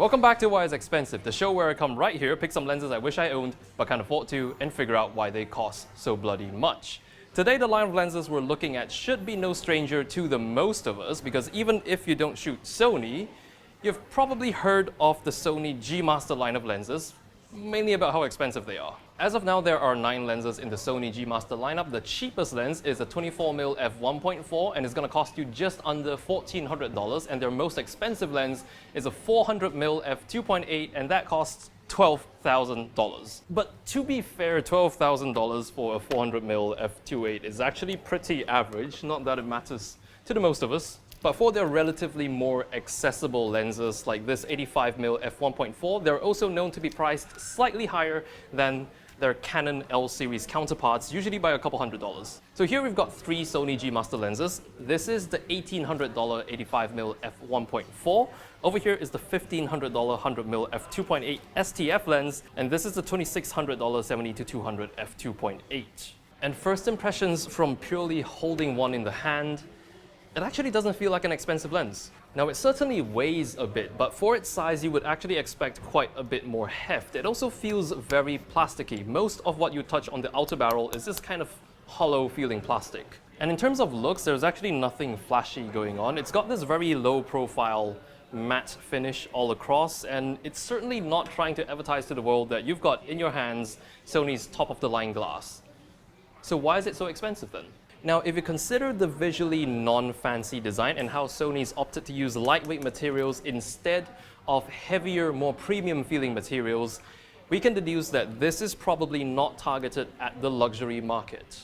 Welcome back to Why It's Expensive, the show where I come right here, pick some lenses I wish I owned but can't afford to, and figure out why they cost so bloody much. Today, the line of lenses we're looking at should be no stranger to the most of us, because even if you don't shoot Sony, you've probably heard of the Sony G Master line of lenses, mainly about how expensive they are. As of now, there are 9 lenses in the Sony G Master lineup. The cheapest lens is a 24mm f1.4 and it's going to cost you just under $1,400, and their most expensive lens is a 400mm f2.8 and that costs $12,000. But to be fair, $12,000 for a 400mm f2.8 is actually pretty average, not that it matters to the most of us. But for their relatively more accessible lenses like this 85mm f1.4, they're also known to be priced slightly higher than their Canon L series counterparts, usually by a couple $100s. So here we've got 3 Sony G Master lenses. This is the $1,800 85mm f1.4. Over here is the $1,500 100mm f2.8 STF lens, and this is the $2,600 70-200 f2.8. And first impressions from purely holding one in the hand, it actually doesn't feel like an expensive lens. Now, it certainly weighs a bit, but for its size, you would actually expect quite a bit more heft. It also feels very plasticky. Most of what you touch on the outer barrel is this kind of hollow feeling plastic. And in terms of looks, there's actually nothing flashy going on. It's got this very low profile matte finish all across, and it's certainly not trying to advertise to the world that you've got in your hands Sony's top of the line glass. So why is it so expensive then? Now, if you consider the visually non-fancy design and how Sony's opted to use lightweight materials instead of heavier, more premium-feeling materials, we can deduce that this is probably not targeted at the luxury market.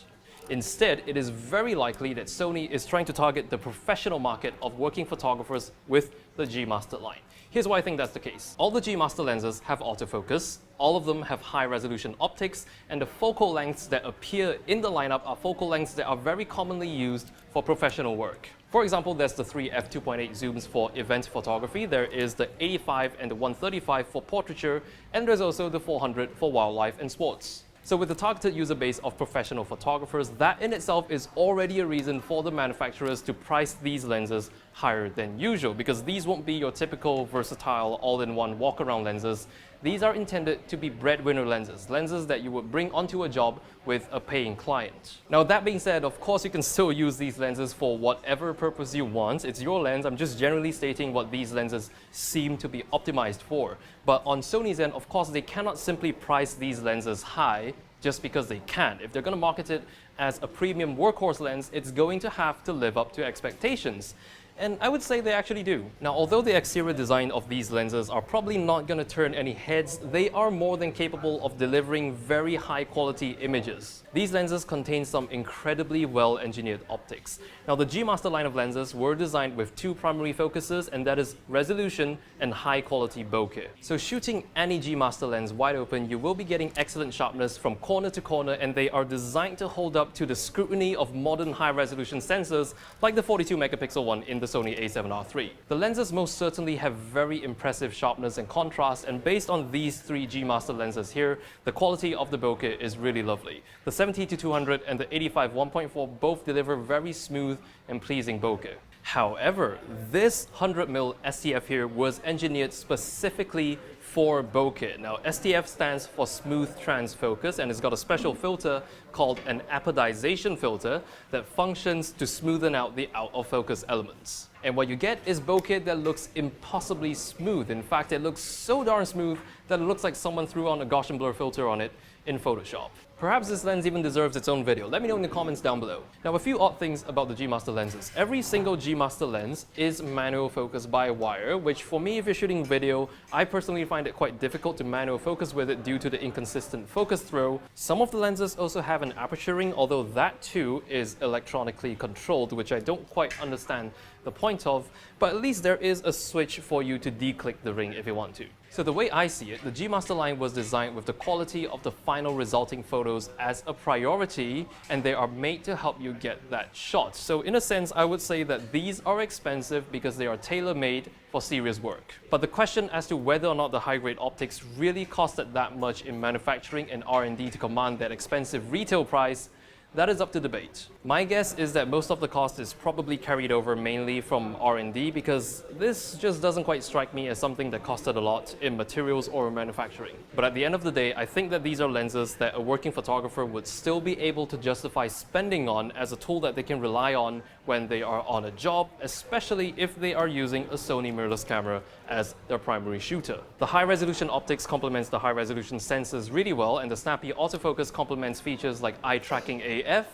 Instead, it is very likely that Sony is trying to target the professional market of working photographers with the G Master line. Here's why I think that's the case. All the G Master lenses have autofocus, all of them have high-resolution optics, and the focal lengths that appear in the lineup are focal lengths that are very commonly used for professional work. For example, there's the 3 f2.8 zooms for event photography, there is the 85 and the 135 for portraiture, and there's also the 400 for wildlife and sports. So with the targeted user base of professional photographers, that in itself is already a reason for the manufacturers to price these lenses higher than usual, because these won't be your typical versatile all-in-one walk-around lenses. These are intended to be breadwinner lenses, lenses that you would bring onto a job with a paying client. Now, that being said, of course you can still use these lenses for whatever purpose you want. It's your lens. I'm just generally stating what these lenses seem to be optimized for. But on Sony's end, of course, they cannot simply price these lenses high just because they can. If they're going to market it as a premium workhorse lens, it's going to have to live up to expectations. And I would say they actually do. Now, although the exterior design of these lenses are probably not going to turn any heads, they are more than capable of delivering very high quality images. These lenses contain some incredibly well-engineered optics. Now, the G Master line of lenses were designed with 2 primary focuses, and that is resolution and high-quality bokeh. So shooting any G Master lens wide open, you will be getting excellent sharpness from corner to corner, and they are designed to hold up to the scrutiny of modern high-resolution sensors like the 42-megapixel one in the Sony a7R III. The lenses most certainly have very impressive sharpness and contrast, and based on these 3 G Master lenses here, the quality of the bokeh is really lovely. The 70-200 and the 85 1.4 both deliver very smooth and pleasing bokeh. However, this 100mm STF here was engineered specifically for bokeh. Now, STF stands for Smooth Trans Focus, and it's got a special filter called an apodization filter that functions to smoothen out the out-of-focus elements. And what you get is bokeh that looks impossibly smooth. In fact, it looks so darn smooth that it looks like someone threw on a Gaussian blur filter on it in Photoshop. Perhaps this lens even deserves its own video. Let me know in the comments down below. Now, a few odd things about the G Master lenses. Every single G Master lens is manual focus by wire, which for me, if you're shooting video, I personally find it quite difficult to manual focus with it due to the inconsistent focus throw. Some of the lenses also have an aperture ring, although that too is electronically controlled, which I don't quite understand the point of, but at least there is a switch for you to declick the ring if you want to. So the way I see it, the G Master line was designed with the quality of the final resulting photos as a priority, and they are made to help you get that shot. So in a sense, I would say that these are expensive because they are tailor-made for serious work. But the question as to whether or not the high-grade optics really costed that much in manufacturing and R&D to command that expensive retail price, That is up to debate. My guess is that most of the cost is probably carried over mainly from R&D, because this just doesn't quite strike me as something that costed a lot in materials or manufacturing. But at the end of the day, I think that these are lenses that a working photographer would still be able to justify spending on as a tool that they can rely on when they are on a job, especially if they are using a Sony mirrorless camera as their primary shooter. The high-resolution optics complements the high-resolution sensors really well, and the snappy autofocus complements features like eye tracking AF.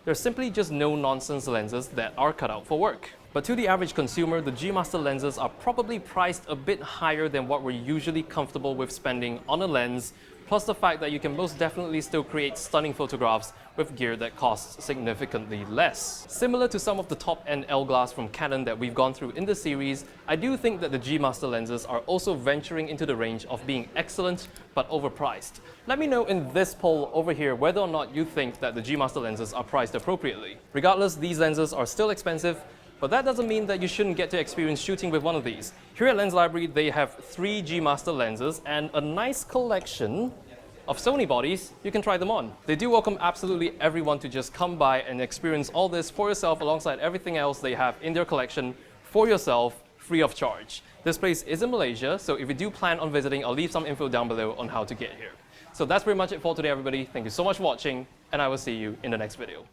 They're simply just no-nonsense lenses that are cut out for work. But to the average consumer, the G Master lenses are probably priced a bit higher than what we're usually comfortable with spending on a lens, plus the fact that you can most definitely still create stunning photographs with gear that costs significantly less. Similar to some of the top-end L-glass from Canon that we've gone through in the series, I do think that the G Master lenses are also venturing into the range of being excellent but overpriced. Let me know in this poll over here whether or not you think that the G Master lenses are priced appropriately. Regardless, these lenses are still expensive, but that doesn't mean that you shouldn't get to experience shooting with one of these. Here at Lens Library, they have 3 G Master lenses and a nice collection of Sony bodies. You can try them on. They do welcome absolutely everyone to just come by and experience all this for yourself alongside everything else they have in their collection for yourself, free of charge. This place is in Malaysia, so if you do plan on visiting, I'll leave some info down below on how to get here. So that's pretty much it for today, everybody. Thank you so much for watching, and I will see you in the next video.